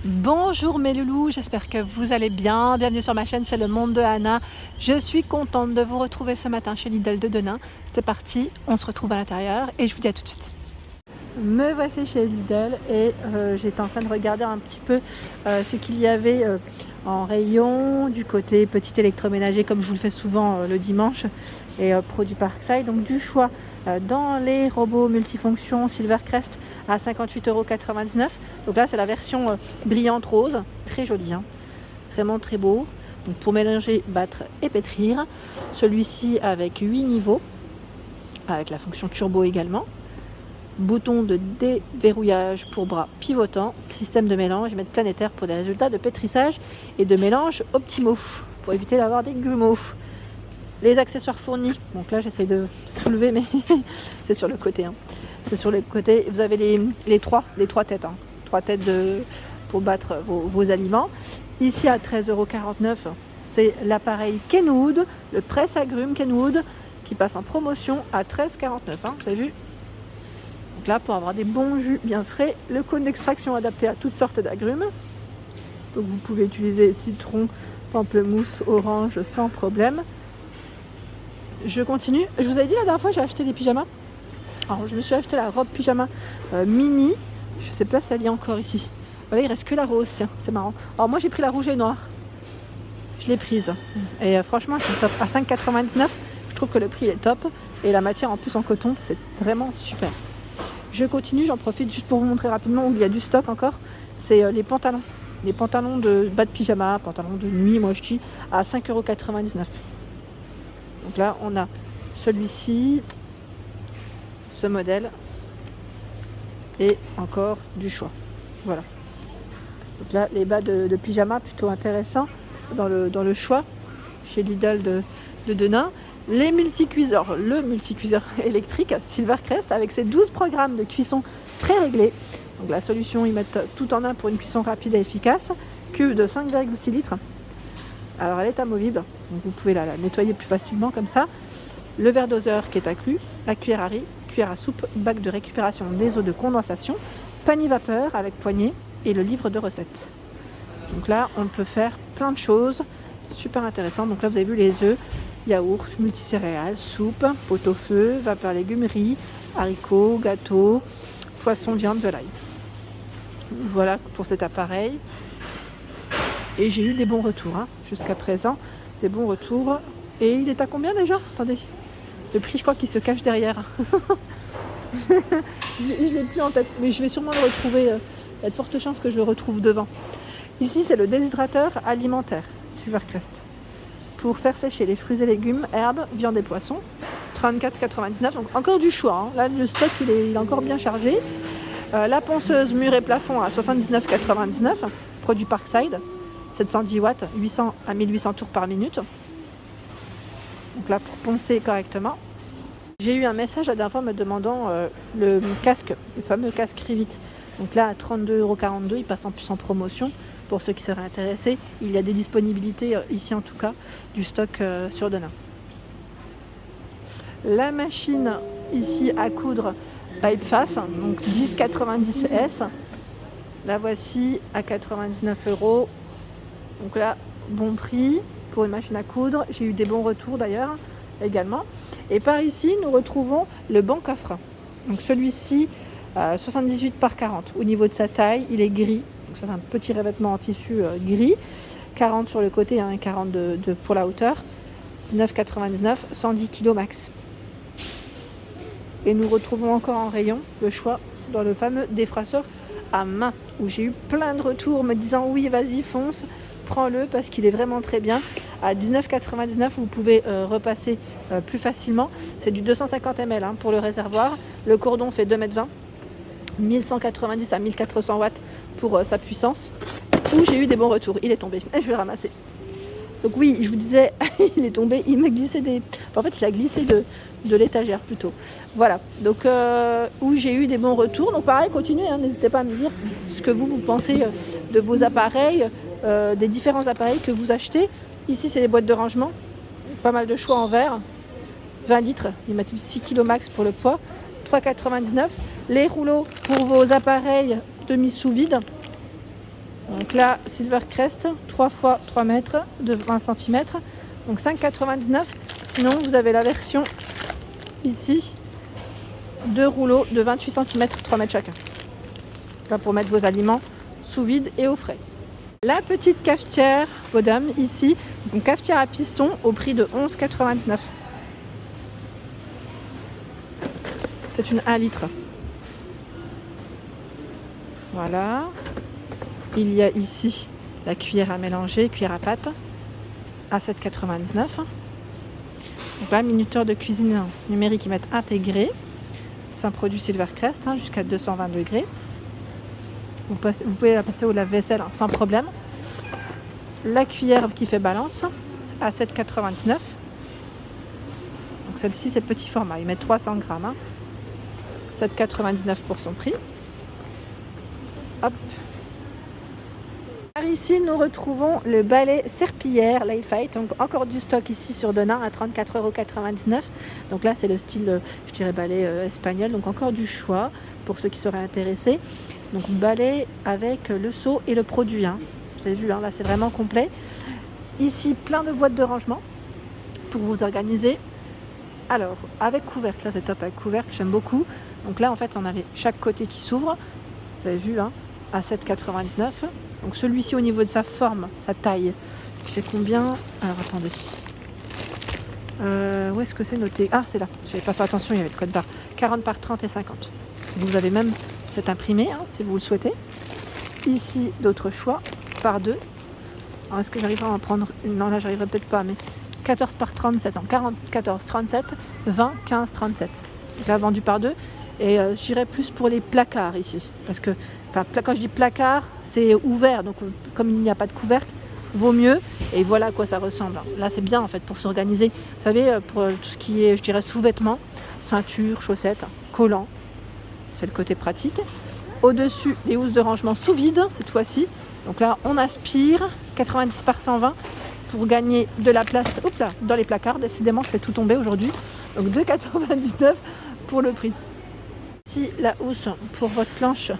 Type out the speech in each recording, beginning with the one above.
Bonjour mes loulous, j'espère que vous allez bien. Bienvenue sur ma chaîne, c'est le monde de Anna. Je suis contente de vous retrouver ce matin chez Lidl de Denain. C'est parti, on se retrouve à l'intérieur et je vous dis à tout de suite. Me voici chez Lidl et j'étais en train de regarder un petit peu ce qu'il y avait en rayon du côté petit électroménager comme je vous le fais souvent le dimanche et produits Parkside. Donc du choix dans les robots multifonctions Silvercrest à 58,99 €. Donc là c'est la version brillante rose, très jolie, hein, vraiment très beau. Donc pour mélanger, battre et pétrir. Celui-ci avec 8 niveaux, avec la fonction turbo également. Bouton de déverrouillage pour bras pivotant, système de mélange et mètre planétaire pour des résultats de pétrissage et de mélange optimaux, pour éviter d'avoir des grumeaux. Les accessoires fournis, donc là j'essaie de soulever mais c'est sur le côté, hein. C'est sur le côté, vous avez les trois têtes, hein. 3 têtes pour battre vos aliments. Ici à 13,49 €, c'est l'appareil Kenwood, le presse-agrumes Kenwood qui passe en promotion à 13,49 €, hein, vous avez vu. Donc là, pour avoir des bons jus bien frais, le cône d'extraction adapté à toutes sortes d'agrumes. Donc vous pouvez utiliser citron, pamplemousse, orange sans problème. Je continue. Je vous avais dit la dernière fois, j'ai acheté des pyjamas. Alors je me suis acheté la robe pyjama mini. Je ne sais pas si elle y est encore ici. Voilà, il reste que la rose, tiens, c'est marrant. Alors moi j'ai pris la rouge et noire. Je l'ai prise. Et franchement, c'est top. À 5,99 €, je trouve que le prix est top. Et la matière en plus en coton, c'est vraiment super. Je continue, j'en profite juste pour vous montrer rapidement où il y a du stock encore. C'est les pantalons. Les pantalons de bas de pyjama, pantalons de nuit, moi je dis, à 5,99 €. Donc là, on a celui-ci, ce modèle et encore du choix. Voilà. Donc là, les bas de pyjama plutôt intéressants dans le choix chez Lidl de Denain. Les multicuiseurs, le multicuiseur électrique Silvercrest avec ses 12 programmes de cuisson très réglés. Donc la solution, ils mettent tout en un pour une cuisson rapide et efficace. Cuve de 5,6 litres. Alors elle est amovible, donc vous pouvez la nettoyer plus facilement comme ça. Le verre doseur qui est inclus, la cuillère à riz, cuillère à soupe, bac de récupération des eaux de condensation, panier vapeur avec poignée et le livre de recettes. Donc là, on peut faire plein de choses, super intéressant. Donc là, vous avez vu les œufs, yaourt, multicéréales, soupe, pot-au-feu, vapeur légumes, riz, haricots, gâteaux, poisson, viande, volaille. Voilà pour cet appareil. Et j'ai eu des bons retours, hein, jusqu'à présent, des bons retours. Et il est à combien déjà? Attendez, le prix je crois qu'il se cache derrière. Je ne l'ai plus en tête, mais je vais sûrement le retrouver. Il y a de fortes chances que je le retrouve devant. Ici c'est le déshydrateur alimentaire Silvercrest. Pour faire sécher les fruits et légumes, herbes, viande et poissons, 34,99 €. Donc encore du choix, hein. Là le stock il est encore bien chargé. La ponceuse mur et plafond à 79,99 €, produit Parkside, 710 watts, 800 à 1800 tours par minute. Donc là pour poncer correctement. J'ai eu un message la dernière fois me demandant le casque, le fameux casque Rivit. Donc là à 32,42 €, il passe en plus en promotion. Pour ceux qui seraient intéressés, il y a des disponibilités ici en tout cas, du stock sur Denain. La machine ici à coudre Pipefaf, donc 10,90 S. La voici à 99 €. Donc là, bon prix pour une machine à coudre. J'ai eu des bons retours d'ailleurs également. Et par ici, nous retrouvons le banc coffre. Donc celui-ci, 78 par 40. Au niveau de sa taille, il est gris. Donc ça, c'est un petit revêtement en tissu gris. 40 sur le côté, hein, 40 pour la hauteur. 19,99 €, 110 kg max. Et nous retrouvons encore en rayon le choix dans le fameux défraceur à main, où j'ai eu plein de retours me disant oui, vas-y, fonce, prends-le parce qu'il est vraiment très bien. À 19,99 €, vous pouvez repasser plus facilement. C'est du 250 ml, hein, pour le réservoir. Le cordon fait 2,20 m, 1190 à 1400 watts pour sa puissance. Où j'ai eu des bons retours. Il est tombé. Et je vais le ramasser. Donc oui, je vous disais, il est tombé, il m'a glissé En fait, il a glissé de l'étagère plutôt. Voilà, donc où j'ai eu des bons retours. Donc pareil, continuez, hein, n'hésitez pas à me dire ce que vous pensez de vos appareils, des différents appareils que vous achetez. Ici, c'est les boîtes de rangement. Pas mal de choix en verre. 20 litres, ils mettent 6 kg max pour le poids. 3,99 €. Les rouleaux pour vos appareils de mise sous vide. Donc là, Silvercrest, 3 fois 3 mètres de 20 cm. Donc 5,99. Sinon, vous avez la version ici, 2 rouleaux de 28 cm, 3 mètres chacun. Là, pour mettre vos aliments sous vide et au frais. La petite cafetière Bodum ici, donc cafetière à piston au prix de 11,99. C'est une 1 litre. Voilà. Il y a ici la cuillère à mélanger, cuillère à pâte à 7,99. Donc là, minuteur de cuisine numérique, ils mettent intégré. C'est un produit Silvercrest, jusqu'à 220 degrés. Vous pouvez la passer au lave-vaisselle sans problème. La cuillère qui fait balance à 7,99. Donc celle-ci, c'est petit format. Ils mettent 300 grammes. 7,99 pour son prix. Hop. Par ici, nous retrouvons le balai serpillière Lifeite. Donc encore du stock ici sur Denain à 34,99 €. Donc là, c'est le style, je dirais, balai espagnol. Donc encore du choix pour ceux qui seraient intéressés. Donc balai avec le seau et le produit. Vous avez vu, là c'est vraiment complet. Ici, plein de boîtes de rangement pour vous organiser. Alors, avec couvercle, là c'est top avec couvercle, j'aime beaucoup. Donc là, en fait, on avait chaque côté qui s'ouvre. Vous avez vu, à 7,99 €. Donc celui-ci, au niveau de sa forme, sa taille, c'est combien? Alors attendez. Où est-ce que c'est noté? Ah, c'est là. Je n'avais pas fait attention, il y avait le code barre. 40 par 30 et 50. Vous avez même cet imprimé, si vous le souhaitez. Ici, d'autres choix, par 2. Alors, est-ce que j'arriverai à en prendre une? Non, là, j'arriverai peut-être pas, mais 14 par 37. Non, 40, 14, 37, 20, 15, 37. Donc là, vendu par 2. Et j'irai plus pour les placards ici. Parce que, quand je dis placard, c'est ouvert. Donc, comme il n'y a pas de couvercle, vaut mieux. Et voilà à quoi ça ressemble. Là, c'est bien, en fait, pour s'organiser. Vous savez, pour tout ce qui est, je dirais, sous-vêtements, ceinture, chaussettes, collants. C'est le côté pratique. Au-dessus, des housses de rangement sous vide, cette fois-ci. Donc là, on aspire, 90 par 120 pour gagner de la place dans les placards. Décidément, je fais tout tomber aujourd'hui. Donc 2,99 € pour le prix. Ici, la housse pour votre planche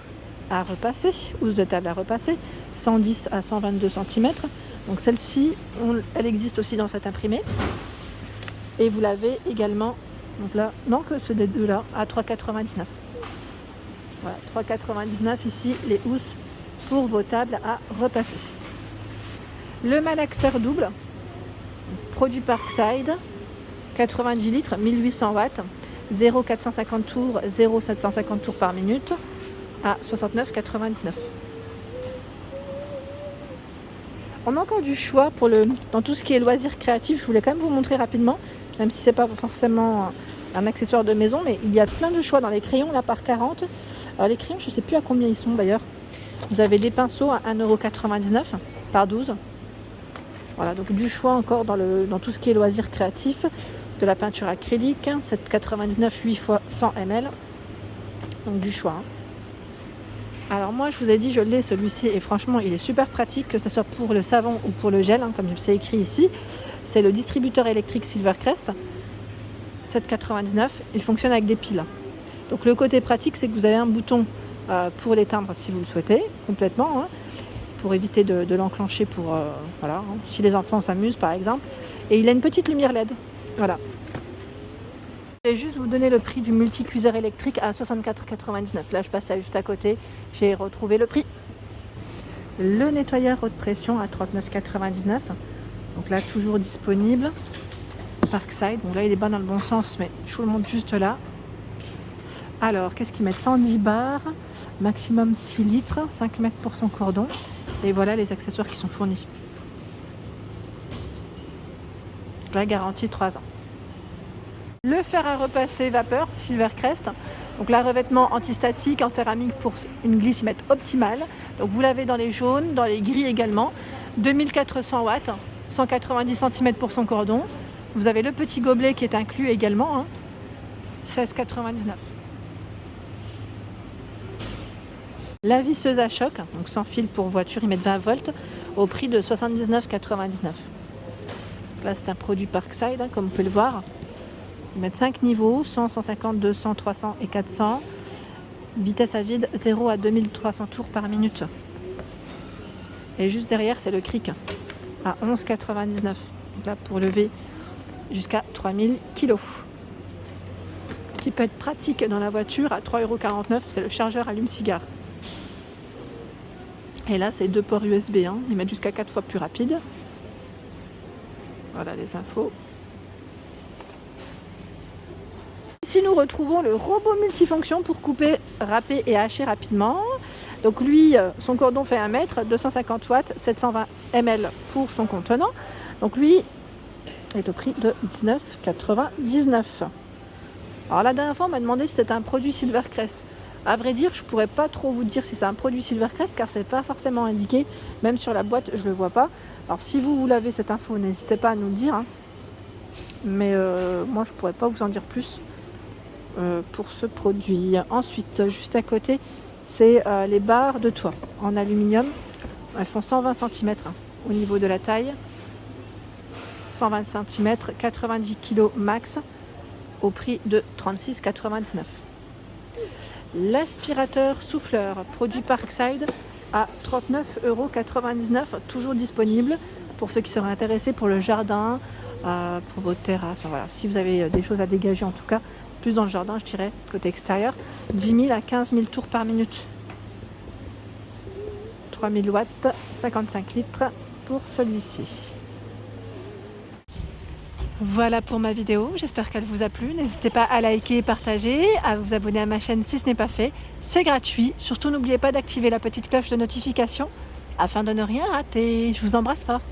à repasser, housse de table à repasser, 110 à 122 cm. Donc celle-ci, elle existe aussi dans cet imprimé. Et vous l'avez également, donc là, non que ce des deux-là, à 3,99 €. Voilà, 3,99 € ici, les housses pour vos tables à repasser. Le malaxeur double, produit Parkside, 90 litres, 1800 watts, 0,450 tours, 0,750 tours par minute, à 69,99 €. On a encore du choix dans tout ce qui est loisirs créatifs. Je voulais quand même vous montrer rapidement, même si ce n'est pas forcément un accessoire de maison, mais il y a plein de choix dans les crayons là par 40. Alors les crayons, je ne sais plus à combien ils sont d'ailleurs. Vous avez des pinceaux à 1,99 € par 12. Voilà, donc du choix encore dans tout ce qui est loisirs créatifs. De la peinture acrylique, 7,99 € 8 x 100 ml. Donc du choix. Alors moi, je vous ai dit, je l'ai celui-ci et franchement, il est super pratique, que ce soit pour le savon ou pour le gel, comme c'est écrit ici. C'est le distributeur électrique Silvercrest, 7,99 €. Il fonctionne avec des piles. Donc le côté pratique, c'est que vous avez un bouton pour l'éteindre si vous le souhaitez, complètement, pour éviter de l'enclencher si les enfants s'amusent par exemple. Et il a une petite lumière LED. Voilà. Je vais juste vous donner le prix du multicuiseur électrique à 64,99 €. Là, je passais juste à côté, j'ai retrouvé le prix. Le nettoyeur haute pression à 39,99 €. Donc là, toujours disponible. Parkside. Donc là, il est pas dans le bon sens, mais je vous le montre juste là. Alors, qu'est-ce qu'ils mettent? 110 bars, maximum 6 litres, 5 mètres pour son cordon. Et voilà les accessoires qui sont fournis. La garantie 3 ans. Le fer à repasser vapeur Silvercrest. Donc là, revêtement antistatique en céramique pour une glissimètre optimale. Donc vous l'avez dans les jaunes, dans les gris également. 2400 watts, 190 cm pour son cordon. Vous avez le petit gobelet qui est inclus également, 16,99 €. La visseuse à choc, donc sans fil pour voiture, ils mettent 20 volts au prix de 79,99 €. Là, c'est un produit Parkside, comme vous pouvez le voir. Ils mettent 5 niveaux, 100, 150, 200, 300 et 400. Vitesse à vide, 0 à 2300 tours par minute. Et juste derrière, c'est le Cric à 11,99 €. Donc là, pour lever jusqu'à 3000 kg. Qui peut être pratique dans la voiture à 3,49 €, c'est le chargeur allume-cigare. Et là, c'est 2 ports USB, hein. Ils mettent jusqu'à 4 fois plus rapide. Voilà les infos. Ici, nous retrouvons le robot multifonction pour couper, râper et hacher rapidement. Donc lui, son cordon fait 1 mètre, 250 watts, 720 ml pour son contenant. Donc lui est au prix de 19,99 €. Alors la dernière fois, on m'a demandé si c'était un produit Silvercrest. À vrai dire, je ne pourrais pas trop vous dire si c'est un produit Silvercrest car c'est pas forcément indiqué. Même sur la boîte, je ne le vois pas. Alors si vous l'avez cette info, n'hésitez pas à nous le dire, hein. Mais moi, je ne pourrais pas vous en dire plus pour ce produit. Ensuite, juste à côté, c'est les barres de toit en aluminium. Elles font 120 cm au niveau de la taille. 120 cm, 90 kg max, au prix de 36,99 €. L'aspirateur souffleur, produit Parkside, à 39,99 €, toujours disponible pour ceux qui seraient intéressés pour le jardin, pour vos terrasses. Enfin, voilà. Si vous avez des choses à dégager, en tout cas, plus dans le jardin, je dirais, côté extérieur, 10 000 à 15 000 tours par minute. 3000 watts, 55 litres pour celui-ci. Voilà pour ma vidéo, j'espère qu'elle vous a plu. N'hésitez pas à liker, partager, à vous abonner à ma chaîne si ce n'est pas fait. C'est gratuit. Surtout n'oubliez pas d'activer la petite cloche de notification afin de ne rien rater. Je vous embrasse fort.